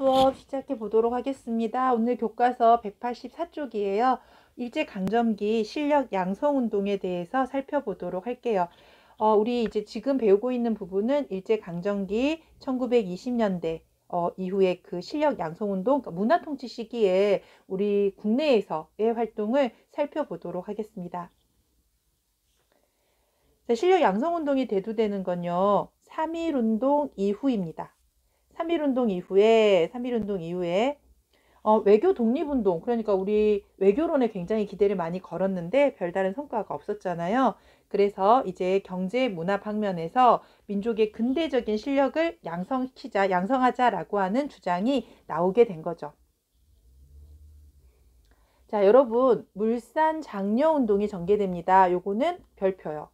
수업 시작해 보도록 하겠습니다. 오늘 교과서 184쪽이에요. 일제강점기 실력 양성운동에 대해서 살펴보도록 할게요. 우리 이제 지금 배우고 있는 부분은 일제강점기 1920년대 이후에 그 실력 양성운동, 그러니까 문화통치 시기에 우리 국내에서의 활동을 살펴보도록 하겠습니다. 자, 실력 양성운동이 대두되는 건요, 3.1운동 이후입니다. 3.1운동 이후에 외교 독립운동, 그러니까 우리 외교론에 굉장히 기대를 많이 걸었는데 별다른 성과가 없었잖아요. 그래서 이제 경제 문화 방면에서 민족의 근대적인 실력을 양성하자라고 하는 주장이 나오게 된 거죠. 자, 여러분, 물산 장려운동이 전개됩니다. 요거는 별표요.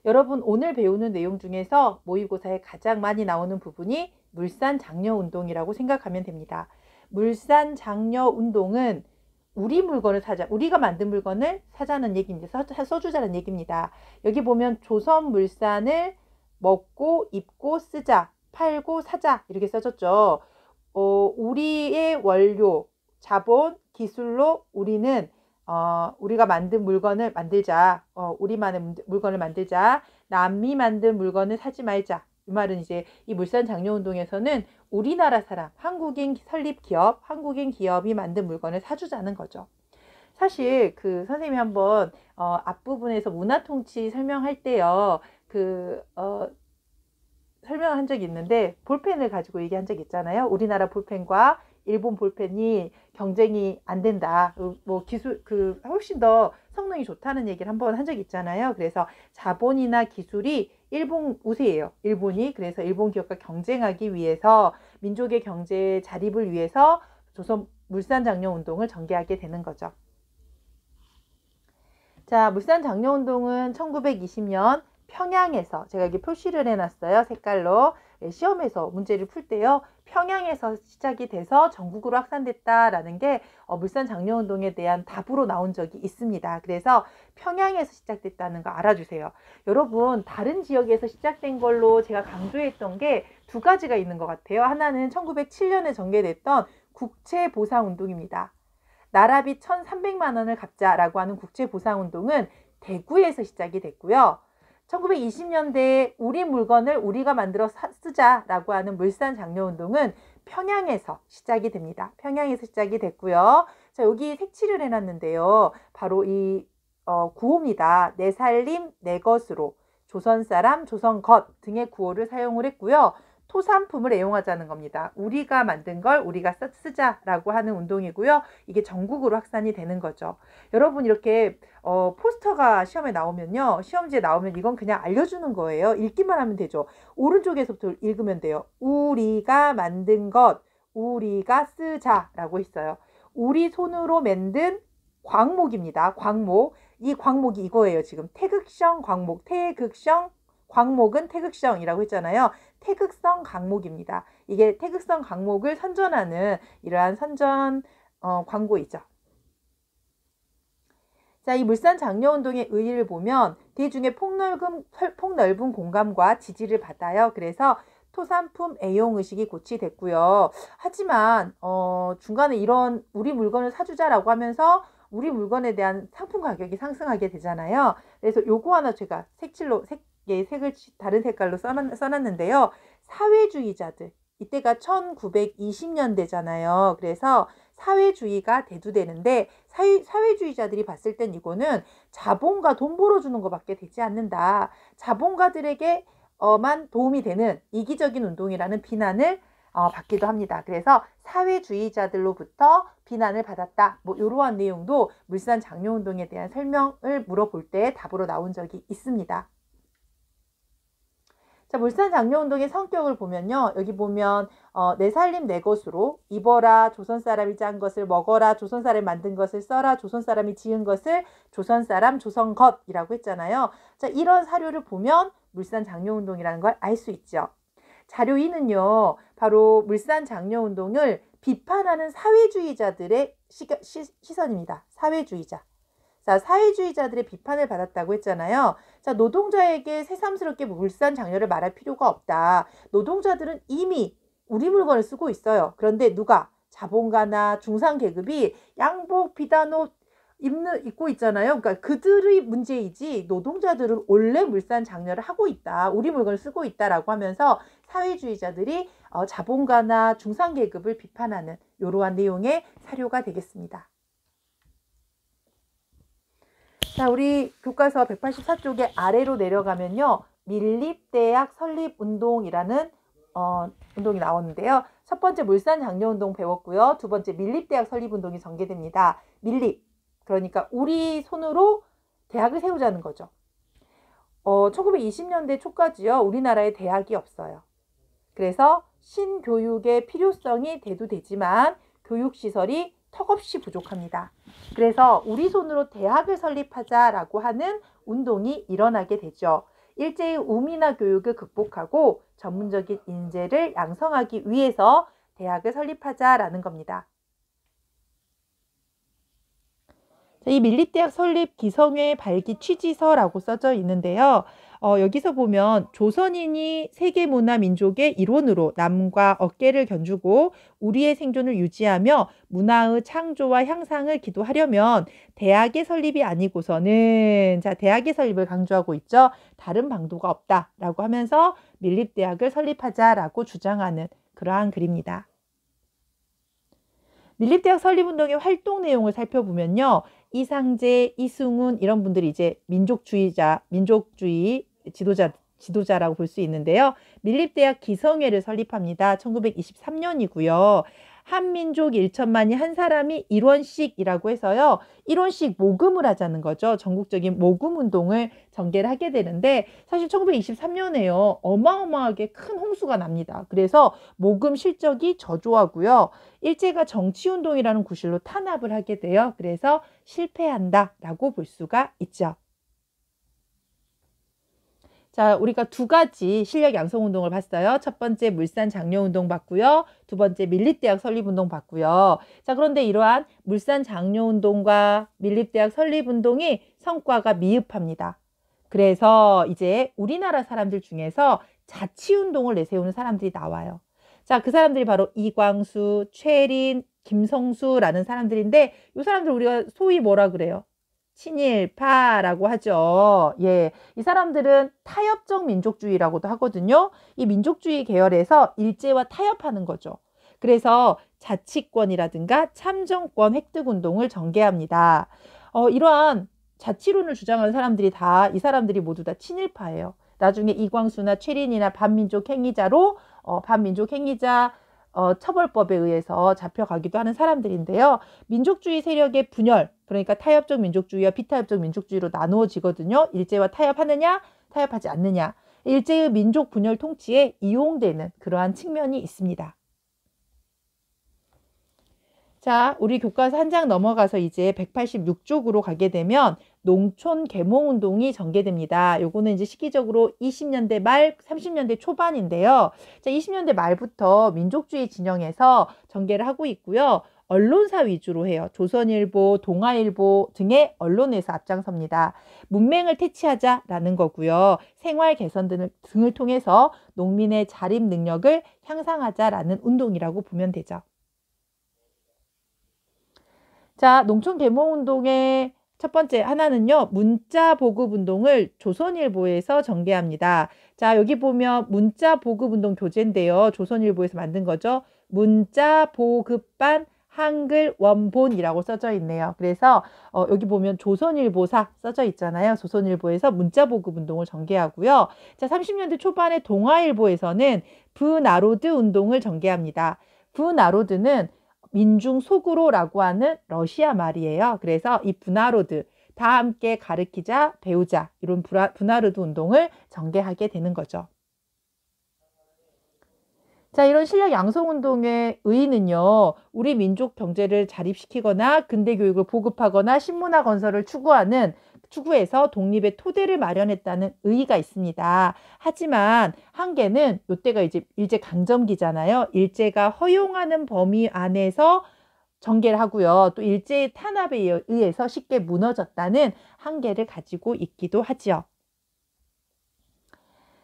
여러분, 오늘 배우는 내용 중에서 모의고사에 가장 많이 나오는 부분이 물산 장려운동이라고 생각하면 됩니다. 물산 장려운동은 우리 물건을 사자, 우리가 만든 물건을 사자는 얘기입니다. 써주자는 얘기입니다. 여기 보면 조선 물산을 먹고 입고 쓰자, 팔고 사자 이렇게 써졌죠. 우리의 원료, 자본, 기술로 우리는 우리가 만든 물건을 만들자. 우리만의 물건을 만들자. 남이 만든 물건을 사지 말자. 이 말은 이제 이 물산 장려운동에서는 우리나라 사람, 한국인 설립 기업, 한국인 기업이 만든 물건을 사주자는 거죠. 사실 그 선생님이 한번 앞부분에서 문화통치 설명할 때요. 설명한 적이 있는데 볼펜을 가지고 얘기한 적 있잖아요. 우리나라 볼펜과 일본 볼펜이 경쟁이 안 된다. 뭐 기술 훨씬 더 성능이 좋다는 얘기를 한번 한 적이 있잖아요. 그래서 자본이나 기술이 일본 우세예요. 일본이. 그래서 일본 기업과 경쟁하기 위해서 민족의 경제 자립을 위해서 조선 물산 장려 운동을 전개하게 되는 거죠. 자, 물산 장려 운동은 1920년 평양에서, 제가 여기 표시를 해놨어요. 색깔로. 시험에서 문제를 풀 때요. 평양에서 시작이 돼서 전국으로 확산됐다라는 게 물산 장려운동에 대한 답으로 나온 적이 있습니다. 그래서 평양에서 시작됐다는 거 알아주세요. 여러분, 다른 지역에서 시작된 걸로 제가 강조했던 게 두 가지가 있는 것 같아요. 하나는 1907년에 전개됐던 국채보상운동입니다. 나라비 1,300만 원을 갚자라고 하는 국채보상운동은 대구에서 시작이 됐고요. 1920년대에 우리 물건을 우리가 만들어 쓰자라고 하는 물산 장려운동은 평양에서 시작이 됩니다. 평양에서 시작이 됐고요. 자, 여기 색칠을 해놨는데요. 바로 이 구호입니다. 내 살림 내 것으로 조선사람 조선것 등의 구호를 사용을 했고요. 토산품을 애용하자는 겁니다. 우리가 만든 걸 우리가 쓰자라고 하는 운동이고요. 이게 전국으로 확산이 되는 거죠. 여러분, 이렇게 포스터가 시험에 나오면요. 시험지에 나오면 이건 그냥 알려주는 거예요. 읽기만 하면 되죠. 오른쪽에서부터 읽으면 돼요. 우리가 만든 것, 우리가 쓰자라고 있어요. 우리 손으로 만든 광목입니다. 광목. 이 광목이 이거예요. 지금 태극성 광목, 태극성 광목은 태극성이라고 했잖아요. 태극성 광목입니다. 이게 태극성 광목을 선전하는 이러한 선전 광고이죠. 자, 이 물산 장려운동의 의의를 보면 대중의 폭넓은 공감과 지지를 받아요. 그래서 토산품 애용의식이 고취됐고요. 하지만 중간에 이런 우리 물건을 사주자라고 하면서 우리 물건에 대한 상품 가격이 상승하게 되잖아요. 그래서 요거 하나 제가 색을 다른 색깔로 써놨는데요. 사회주의자들, 이때가 1920년대잖아요. 그래서 사회주의가 대두되는데 사회주의자들이 봤을 땐 이거는 자본가 돈 벌어주는 것밖에 되지 않는다. 자본가들에게만 도움이 되는 이기적인 운동이라는 비난을 받기도 합니다. 그래서 사회주의자들로부터 비난을 받았다. 뭐 이러한 내용도 물산 장려운동에 대한 설명을 물어볼 때 답으로 나온 적이 있습니다. 자, 물산 장려운동의 성격을 보면요. 여기 보면 내 살림 내 것으로 입어라 조선 사람이 짠 것을 먹어라 조선 사람이 만든 것을 써라 조선 사람이 지은 것을 조선 사람 조선 것이라고 했잖아요. 자, 이런 사료를 보면 물산 장려운동이라는 걸 알 수 있죠. 자료 2는요. 바로 물산 장려운동을 비판하는 사회주의자들의 시선입니다. 사회주의자. 자, 사회주의자들의 비판을 받았다고 했잖아요. 자, 노동자에게 새삼스럽게 물산 장려를 말할 필요가 없다. 노동자들은 이미 우리 물건을 쓰고 있어요. 그런데 누가? 자본가나 중산계급이 양복, 비단옷 입고 있잖아요. 그러니까 그들의 문제이지 노동자들은 원래 물산 장려를 하고 있다. 우리 물건을 쓰고 있다라고 하면서 사회주의자들이 자본가나 중산계급을 비판하는 이러한 내용의 사료가 되겠습니다. 자, 우리 교과서 184쪽의 아래로 내려가면요. 밀립대학 설립운동이라는 운동이 나오는데요. 첫 번째 물산장려운동 배웠고요. 두 번째 밀립대학 설립운동이 전개됩니다. 밀립, 그러니까 우리 손으로 대학을 세우자는 거죠. 1920년대 초까지요. 우리나라에 대학이 없어요. 그래서 신교육의 필요성이 대두되지만 교육시설이 턱없이 부족합니다. 그래서 우리 손으로 대학을 설립하자라고 하는 운동이 일어나게 되죠. 일제의 우민화 교육을 극복하고 전문적인 인재를 양성하기 위해서 대학을 설립하자라는 겁니다. 이 밀립대학 설립 기성회 발기 취지서라고 써져 있는데요. 여기서 보면 조선인이 세계문화 민족의 일원으로 남과 어깨를 견주고 우리의 생존을 유지하며 문화의 창조와 향상을 기도하려면 대학의 설립이 아니고서는, 자, 대학의 설립을 강조하고 있죠. 다른 방도가 없다라고 하면서 밀립대학을 설립하자라고 주장하는 그러한 글입니다. 밀립대학 설립운동의 활동 내용을 살펴보면요. 이상제, 이승훈 이런 분들이 이제 민족주의 지도자라고 볼 수 있는데요. 밀립대학 기성회를 설립합니다. 1923년이고요. 한민족 1천만이 한 사람이 1원씩이라고 해서요. 1원씩 모금을 하자는 거죠. 전국적인 모금운동을 전개를 하게 되는데 사실 1923년에요. 어마어마하게 큰 홍수가 납니다. 그래서 모금 실적이 저조하고요. 일제가 정치운동이라는 구실로 탄압을 하게 돼요. 그래서 실패한다라고 볼 수가 있죠. 자, 우리가 두 가지 실력 양성 운동을 봤어요. 첫 번째 물산 장려 운동 봤고요. 두 번째 밀립대학 설립 운동 봤고요. 자, 그런데 이러한 물산 장려 운동과 밀립대학 설립 운동이 성과가 미흡합니다. 그래서 이제 우리나라 사람들 중에서 자치 운동을 내세우는 사람들이 나와요. 자, 그 사람들이 바로 이광수, 최린, 김성수라는 사람들인데 이 사람들 우리가 소위 뭐라 그래요? 친일파라고 하죠. 예, 이 사람들은 타협적 민족주의라고도 하거든요. 이 민족주의 계열에서 일제와 타협하는 거죠. 그래서 자치권이라든가 참정권 획득 운동을 전개합니다. 이러한 자치론을 주장하는 사람들이 이 사람들이 모두 다 친일파예요. 나중에 이광수나 최린이나 반민족 행위자로 반민족 행위자 처벌법에 의해서 잡혀가기도 하는 사람들인데요. 민족주의 세력의 분열, 그러니까 타협적 민족주의와 비타협적 민족주의로 나누어지거든요. 일제와 타협하느냐, 타협하지 않느냐. 일제의 민족 분열 통치에 이용되는 그러한 측면이 있습니다. 자, 우리 교과서 한 장 넘어가서 이제 186쪽으로 가게 되면 농촌 계몽운동이 전개됩니다. 요거는 이제 시기적으로 20년대 말, 30년대 초반인데요. 자, 20년대 말부터 민족주의 진영에서 전개를 하고 있고요. 언론사 위주로 해요. 조선일보, 동아일보 등의 언론에서 앞장섭니다. 문맹을 퇴치하자라는 거고요. 생활 개선 등을 통해서 농민의 자립 능력을 향상하자라는 운동이라고 보면 되죠. 자, 농촌 계몽운동의 첫 번째 하나는요. 문자 보급 운동을 조선일보에서 전개합니다. 자, 여기 보면 문자 보급 운동 교재인데요. 조선일보에서 만든 거죠. 문자 보급반 한글 원본이라고 써져 있네요. 그래서 여기 보면 조선일보사 써져 있잖아요. 조선일보에서 문자 보급 운동을 전개하고요. 자, 30년대 초반에 동아일보에서는 브나로드 운동을 전개합니다. 브나로드는 민중 속으로라고 하는 러시아 말이에요. 그래서 이 브나로드 다 함께 가르치자, 배우자 이런 브나로드 운동을 전개하게 되는 거죠. 자, 이런 실력 양성 운동의 의의는요. 우리 민족 경제를 자립시키거나 근대 교육을 보급하거나 신문화 건설을 추구해서 독립의 토대를 마련했다는 의의가 있습니다. 하지만 한계는 이때가 이제 일제 강점기잖아요. 일제가 허용하는 범위 안에서 전개를 하고요. 또 일제의 탄압에 의해서 쉽게 무너졌다는 한계를 가지고 있기도 하지요.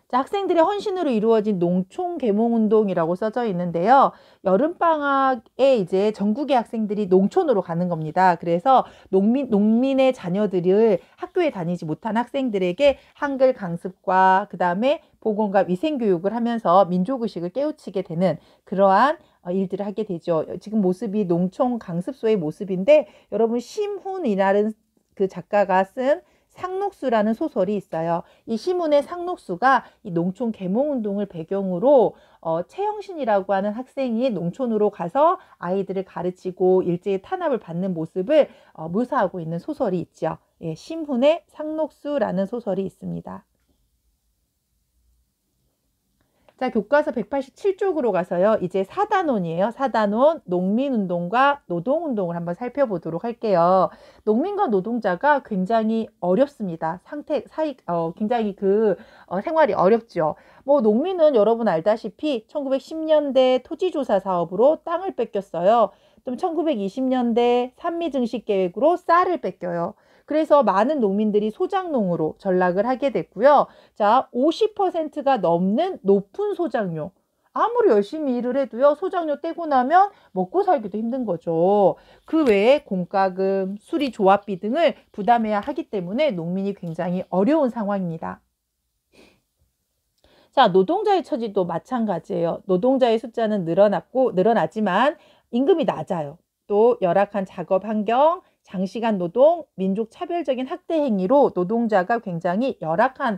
자, 학생들의 헌신으로 이루어진 농촌 계몽운동이라고 써져 있는데요. 여름방학에 이제 전국의 학생들이 농촌으로 가는 겁니다. 그래서 농민의 자녀들을 학교에 다니지 못한 학생들에게 한글 강습과 그 다음에 보건과 위생교육을 하면서 민족의식을 깨우치게 되는 그러한 일들을 하게 되죠. 지금 모습이 농촌 강습소의 모습인데 여러분 심훈이라는 그 작가가 쓴 상록수라는 소설이 있어요. 이 시문의 상록수가 이 농촌 계몽운동을 배경으로 최영신이라고 하는 학생이 농촌으로 가서 아이들을 가르치고 일제히 탄압을 받는 모습을 묘사하고 있는 소설이 있죠. 예, 심훈의 상록수라는 소설이 있습니다. 자, 교과서 187쪽으로 가서요. 이제 4단원이에요. 4단원 농민운동과 노동운동을 한번 살펴보도록 할게요. 농민과 노동자가 굉장히 어렵습니다. 굉장히 생활이 어렵죠. 뭐 농민은 여러분 알다시피 1910년대 토지조사 사업으로 땅을 뺏겼어요. 또 1920년대 산미증식계획으로 쌀을 뺏겨요. 그래서 많은 농민들이 소작농으로 전락을 하게 됐고요. 자, 50%가 넘는 높은 소작료. 아무리 열심히 일을 해도요, 소작료 떼고 나면 먹고 살기도 힘든 거죠. 그 외에 공과금, 수리 조합비 등을 부담해야 하기 때문에 농민이 굉장히 어려운 상황입니다. 자, 노동자의 처지도 마찬가지예요. 노동자의 숫자는 늘어나지만 임금이 낮아요. 또 열악한 작업 환경, 장시간 노동, 민족 차별적인 학대 행위로 노동자가 굉장히 열악한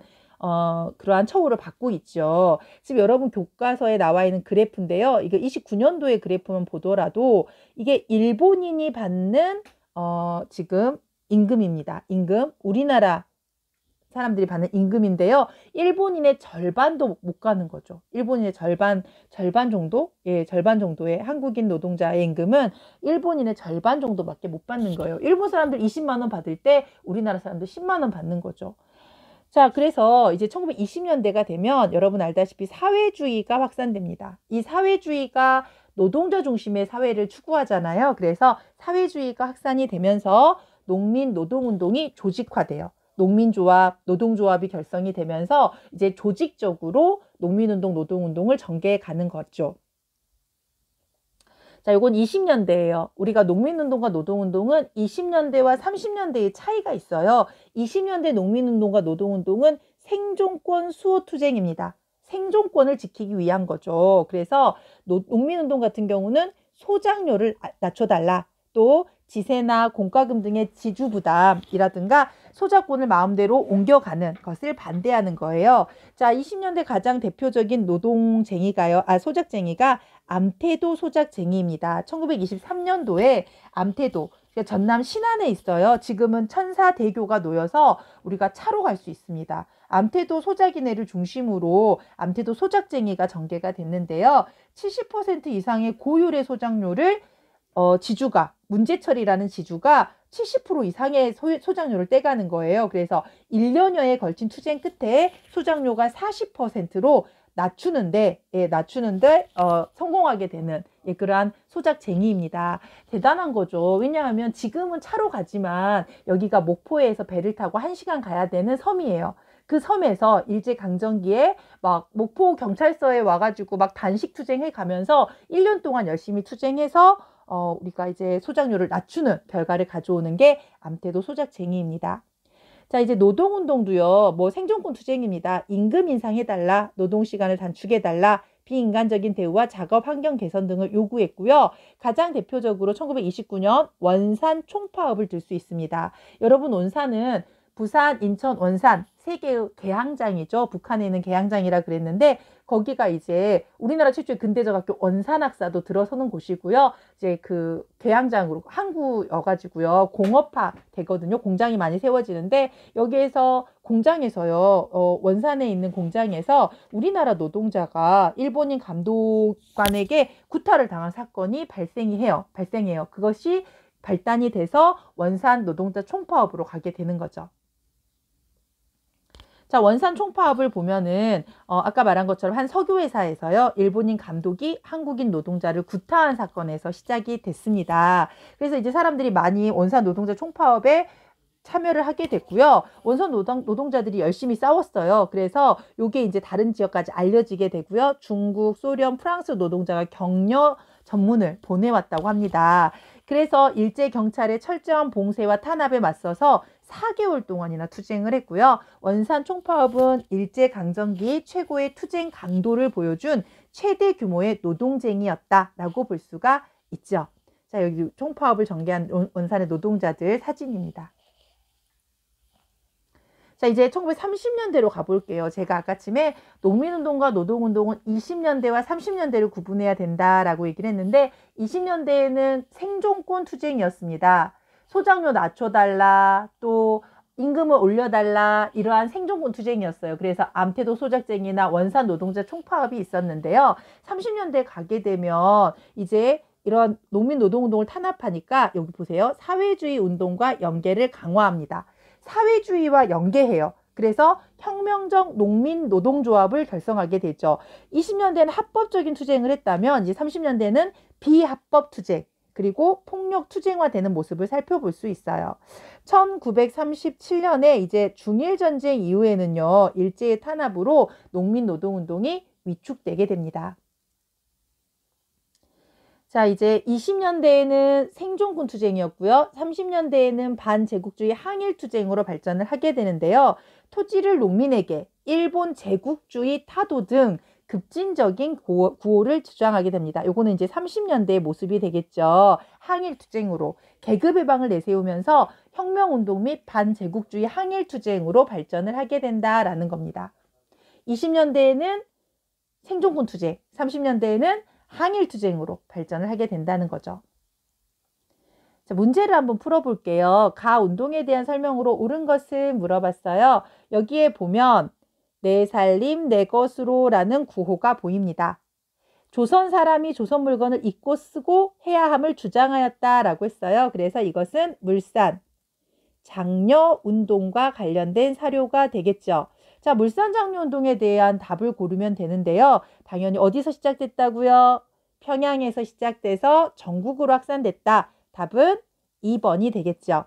그러한 처우를 받고 있죠. 지금 여러분 교과서에 나와 있는 그래프인데요. 이거 29년도의 그래프만 보더라도 이게 일본인이 받는 지금 임금입니다. 임금, 우리나라 사람들이 받는 임금인데요. 일본인의 절반도 못 가는 거죠. 일본인의 절반 정도? 예, 절반 정도의 한국인 노동자의 임금은 일본인의 절반 정도밖에 못 받는 거예요. 일본 사람들 20만 원 받을 때 우리나라 사람들 10만 원 받는 거죠. 자, 그래서 이제 1920년대가 되면 여러분 알다시피 사회주의가 확산됩니다. 이 사회주의가 노동자 중심의 사회를 추구하잖아요. 그래서 사회주의가 확산이 되면서 농민 노동운동이 조직화돼요. 농민조합, 노동조합이 결성이 되면서 이제 조직적으로 농민운동, 노동운동을 전개해 가는 거죠. 자, 이건 20년대예요. 우리가 농민운동과 노동운동은 20년대와 30년대의 차이가 있어요. 20년대 농민운동과 노동운동은 생존권 수호투쟁입니다. 생존권을 지키기 위한 거죠. 그래서 농민운동 같은 경우는 소작료를 낮춰달라. 또 지세나 공과금 등의 지주부담이라든가 소작권을 마음대로 옮겨가는 것을 반대하는 거예요. 자, 20년대 가장 대표적인 소작쟁이가 암태도 소작쟁이입니다. 1923년도에 암태도, 전남 신안에 있어요. 지금은 천사대교가 놓여서 우리가 차로 갈 수 있습니다. 암태도 소작인회를 중심으로 암태도 소작쟁이가 전개가 됐는데요. 70% 이상의 고율의 소작료를 문제철이라는 지주가 70% 이상의 소작료를 떼가는 거예요. 그래서 1년여에 걸친 투쟁 끝에 소작료가 40%로 낮추는데 성공하게 되는 그러한 소작쟁이입니다. 대단한 거죠. 왜냐하면 지금은 차로 가지만 여기가 목포에서 배를 타고 1시간 가야 되는 섬이에요. 그 섬에서 일제강점기에 막 목포 경찰서에 와가지고 막 단식 투쟁해 가면서 1년 동안 열심히 투쟁해서 우리가 이제 소작료를 낮추는 결과를 가져오는 게 암태도 소작쟁이입니다. 자, 이제 노동운동도요, 뭐 생존권 투쟁입니다. 임금 인상해달라, 노동시간을 단축해달라, 비인간적인 대우와 작업 환경 개선 등을 요구했고요. 가장 대표적으로 1929년 원산 총파업을 들 수 있습니다. 여러분, 원산은 부산, 인천, 원산 세 개의 개항장이죠. 북한에 있는 개항장이라 그랬는데 거기가 이제 우리나라 최초의 근대적 학교 원산학사도 들어서는 곳이고요. 이제 그 개항장으로 항구여가지고요. 공업화 되거든요. 공장이 많이 세워지는데 여기에서 공장에서요. 원산에 있는 공장에서 우리나라 노동자가 일본인 감독관에게 구타를 당한 사건이 발생해요. 그것이 발단이 돼서 원산 노동자 총파업으로 가게 되는 거죠. 자, 원산 총파업을 보면은 아까 말한 것처럼 한 석유회사에서요, 일본인 감독이 한국인 노동자를 구타한 사건에서 시작이 됐습니다. 그래서 이제 사람들이 많이 원산 노동자 총파업에 참여를 하게 됐고요. 원선 노동자들이 열심히 싸웠어요. 그래서 요게 이제 다른 지역까지 알려지게 되고요. 중국, 소련, 프랑스 노동자가 격려 전문을 보내왔다고 합니다. 그래서 일제 경찰의 철저한 봉쇄와 탄압에 맞서서 4개월 동안이나 투쟁을 했고요. 원산 총파업은 일제 강점기 최고의 투쟁 강도를 보여준 최대 규모의 노동쟁이였다라고 볼 수가 있죠. 자, 여기 총파업을 전개한 원산의 노동자들 사진입니다. 자, 이제 1930년대로 가볼게요. 제가 아까쯤에 농민운동과 노동운동은 20년대와 30년대를 구분해야 된다라고 얘기를 했는데 20년대에는 생존권 투쟁이었습니다. 소장료 낮춰달라, 또 임금을 올려달라, 이러한 생존권 투쟁이었어요. 그래서 암태도 소작쟁이나 원산 노동자 총파업이 있었는데요. 30년대 가게 되면 이제 이런 농민 노동운동을 탄압하니까 여기 보세요. 사회주의 운동과 연계를 강화합니다. 사회주의와 연계해요. 그래서 혁명적 농민 노동조합을 결성하게 되죠. 20년대는 합법적인 투쟁을 했다면 이제 30년대는 비합법 투쟁 그리고 폭력 투쟁화되는 모습을 살펴볼 수 있어요. 1937년에 이제 중일전쟁 이후에는요. 일제의 탄압으로 농민 노동운동이 위축되게 됩니다. 자, 이제 20년대에는 생존권 투쟁이었고요. 30년대에는 반제국주의 항일투쟁으로 발전을 하게 되는데요. 토지를 농민에게 일본 제국주의 타도 등 급진적인 구호를 주장하게 됩니다. 요거는 이제 30년대의 모습이 되겠죠. 항일투쟁으로 계급해방을 내세우면서 혁명운동 및 반제국주의 항일투쟁으로 발전을 하게 된다라는 겁니다. 20년대에는 생존권 투쟁, 30년대에는 항일투쟁으로 발전을 하게 된다는 거죠. 자, 문제를 한번 풀어볼게요. 가운동에 대한 설명으로 옳은 것은 물어봤어요. 여기에 보면 내 살림 내 것으로 라는 구호가 보입니다. 조선 사람이 조선 물건을 입고 쓰고 해야 함을 주장하였다라고 했어요. 그래서 이것은 물산, 장려 운동과 관련된 사료가 되겠죠. 자, 물산 장려 운동에 대한 답을 고르면 되는데요. 당연히 어디서 시작됐다고요? 평양에서 시작돼서 전국으로 확산됐다. 답은 2번이 되겠죠.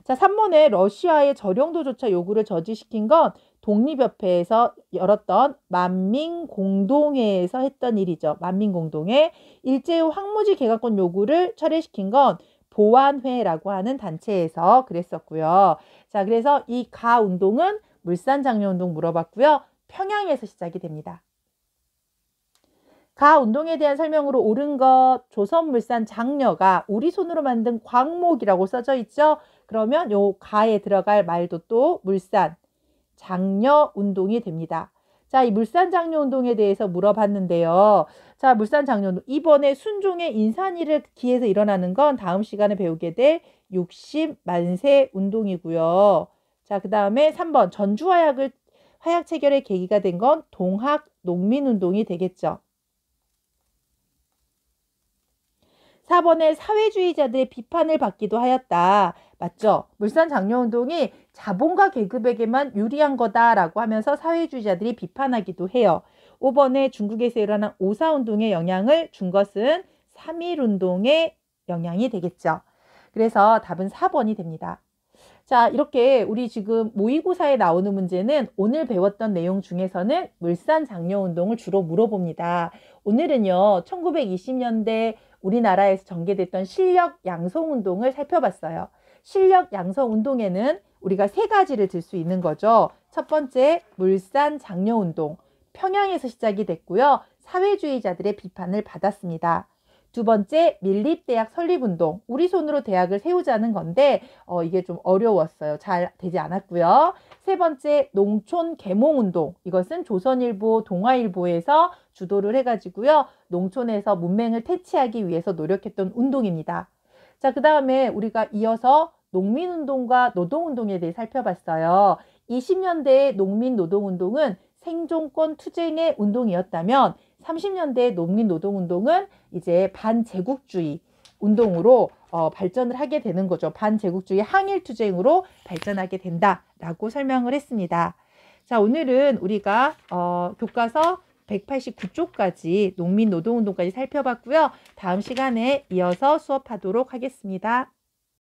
자, 3번에 러시아의 저령도조차 요구를 저지시킨 건 독립협회에서 열었던 만민공동회에서 했던 일이죠. 만민공동회. 일제의 황무지 개각권 요구를 철회시킨 건 보안회라고 하는 단체에서 그랬었고요. 자, 그래서 이 가운동은 물산장려운동 물어봤고요. 평양에서 시작이 됩니다. 가운동에 대한 설명으로 옳은 것, 조선물산 장려가 우리 손으로 만든 광목이라고 써져 있죠. 그러면 요 가에 들어갈 말도 또 물산 장려운동이 됩니다. 자, 이 물산장려운동에 대해서 물어봤는데요. 자, 물산장려운동. 이번에 순종의 인산이를 기해서 일어나는 건 다음 시간에 배우게 될 60만세 운동이고요. 자, 그 다음에 3번 화약 체결의 계기가 된 건 동학 농민운동이 되겠죠. 4번에 사회주의자들의 비판을 받기도 하였다. 맞죠? 물산장려운동이 자본가 계급에게만 유리한 거다라고 하면서 사회주의자들이 비판하기도 해요. 5번에 중국에서 일어난 오사운동의 영향을 준 것은 3.1운동의 영향이 되겠죠. 그래서 답은 4번이 됩니다. 자, 이렇게 우리 지금 모의고사에 나오는 문제는 오늘 배웠던 내용 중에서는 물산장려운동을 주로 물어봅니다. 오늘은요, 1920년대 우리나라에서 전개됐던 실력 양성운동을 살펴봤어요. 실력 양성운동에는 우리가 세 가지를 들 수 있는 거죠. 첫 번째, 물산장려운동. 평양에서 시작이 됐고요. 사회주의자들의 비판을 받았습니다. 두 번째, 밀립대학 설립운동. 우리 손으로 대학을 세우자는 건데 이게 좀 어려웠어요. 잘 되지 않았고요. 세 번째, 농촌 계몽운동. 이것은 조선일보, 동아일보에서 주도를 해가지고요. 농촌에서 문맹을 퇴치하기 위해서 노력했던 운동입니다. 자, 그 다음에 우리가 이어서 농민운동과 노동운동에 대해 살펴봤어요. 20년대의 농민노동운동은 생존권 투쟁의 운동이었다면 30년대 농민노동운동은 이제 반제국주의 운동으로 발전을 하게 되는 거죠. 반제국주의 항일투쟁으로 발전하게 된다라고 설명을 했습니다. 자, 오늘은 우리가 교과서 189쪽까지 농민노동운동까지 살펴봤고요. 다음 시간에 이어서 수업하도록 하겠습니다.